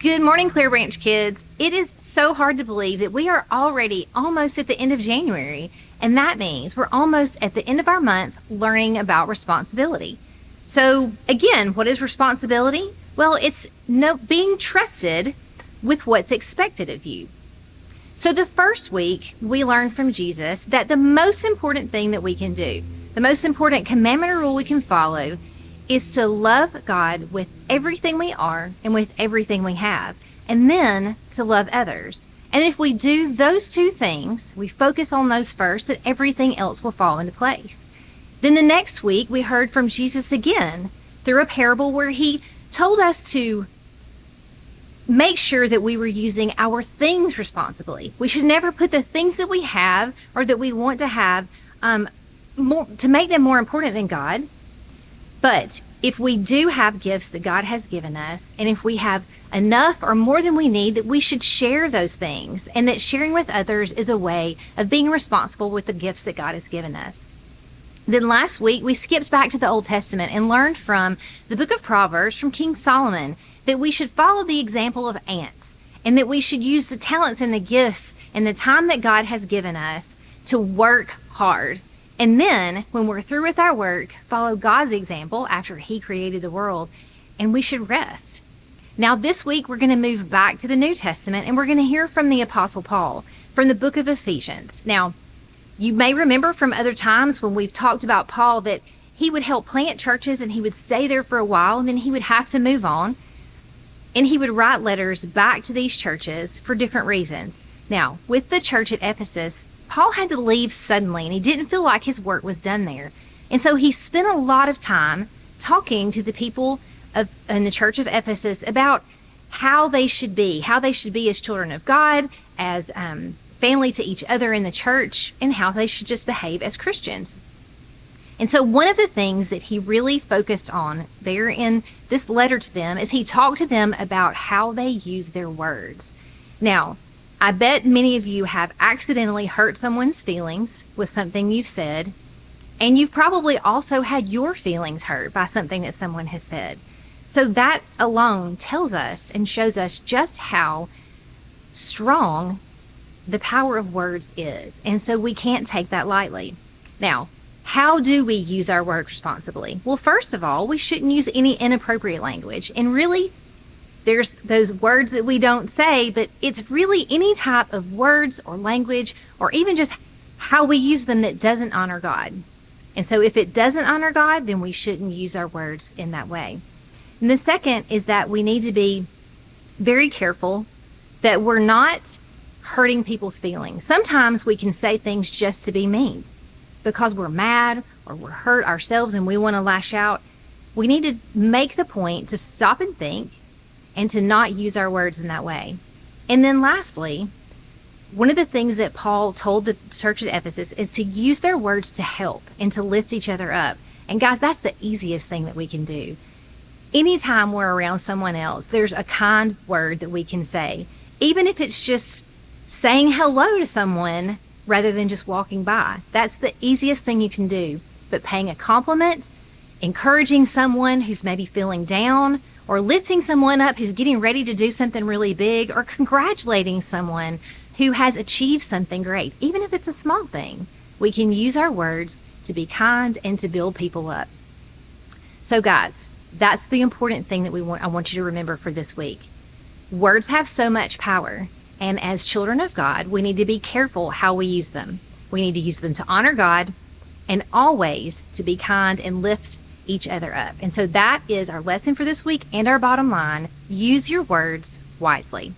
Good morning, Clearbranch kids. It is so hard to believe that we are already almost at the end of January, and that means we're almost at the end of our month learning about responsibility. So again, what is responsibility? Well, it's being trusted with what's expected of you. So the first week, we learned from Jesus that the most important thing that we can do, the most important commandment or rule we can follow, is to love God with everything we are and with everything we have, and then to love others. And if we do those two things, we focus on those first, then everything else will fall into place. Then the next week, we heard from Jesus again through a parable where he told us to make sure that we were using our things responsibly. We should never put the things that we have or that we want to have to make them more important than God. But if we do have gifts that God has given us, and if we have enough or more than we need, that we should share those things, and that sharing with others is a way of being responsible with the gifts that God has given us. Then last week, we skipped back to the Old Testament and learned from the book of Proverbs from King Solomon that we should follow the example of ants, and that we should use the talents and the gifts and the time that God has given us to work hard. And then, when we're through with our work, follow God's example after He created the world, and we should rest. Now, this week, we're going to move back to the New Testament, and we're going to hear from the Apostle Paul from the book of Ephesians. Now, you may remember from other times when we've talked about Paul that he would help plant churches, and he would stay there for a while, and then he would have to move on, and he would write letters back to these churches for different reasons. Now, with the church at Ephesus, Paul had to leave suddenly, and he didn't feel like his work was done there. And so he spent a lot of time talking to the people in the church of Ephesus about how they should be as children of God, as family to each other in the church, and how they should just behave as Christians. And so one of the things that he really focused on there in this letter to them is he talked to them about how they use their words. Now, I bet many of you have accidentally hurt someone's feelings with something you've said, and you've probably also had your feelings hurt by something that someone has said. So that alone tells us and shows us just how strong the power of words is. And so we can't take that lightly. Now, how do we use our words responsibly? Well, first of all, we shouldn't use any inappropriate language. And really, there's those words that we don't say, but it's really any type of words or language or even just how we use them that doesn't honor God. And so if it doesn't honor God, then we shouldn't use our words in that way. And the second is that we need to be very careful that we're not hurting people's feelings. Sometimes we can say things just to be mean because we're mad or we're hurt ourselves and we want to lash out. We need to make the point to stop and think and to not use our words in that way. And then lastly, one of the things that Paul told the church at Ephesus is to use their words to help and to lift each other up. And guys, that's the easiest thing that we can do. Anytime we're around someone else, there's a kind word that we can say, even if it's just saying hello to someone rather than just walking by. That's the easiest thing you can do. But paying a compliment, encouraging someone who's maybe feeling down, or lifting someone up who's getting ready to do something really big, or congratulating someone who has achieved something great, even if it's a small thing. We can use our words to be kind and to build people up. So guys, that's the important thing that I want you to remember for this week. Words have so much power, and as children of God, we need to be careful how we use them. We need to use them to honor God and always to be kind and lift each other up. And so that is our lesson for this week and our bottom line. Use your words wisely.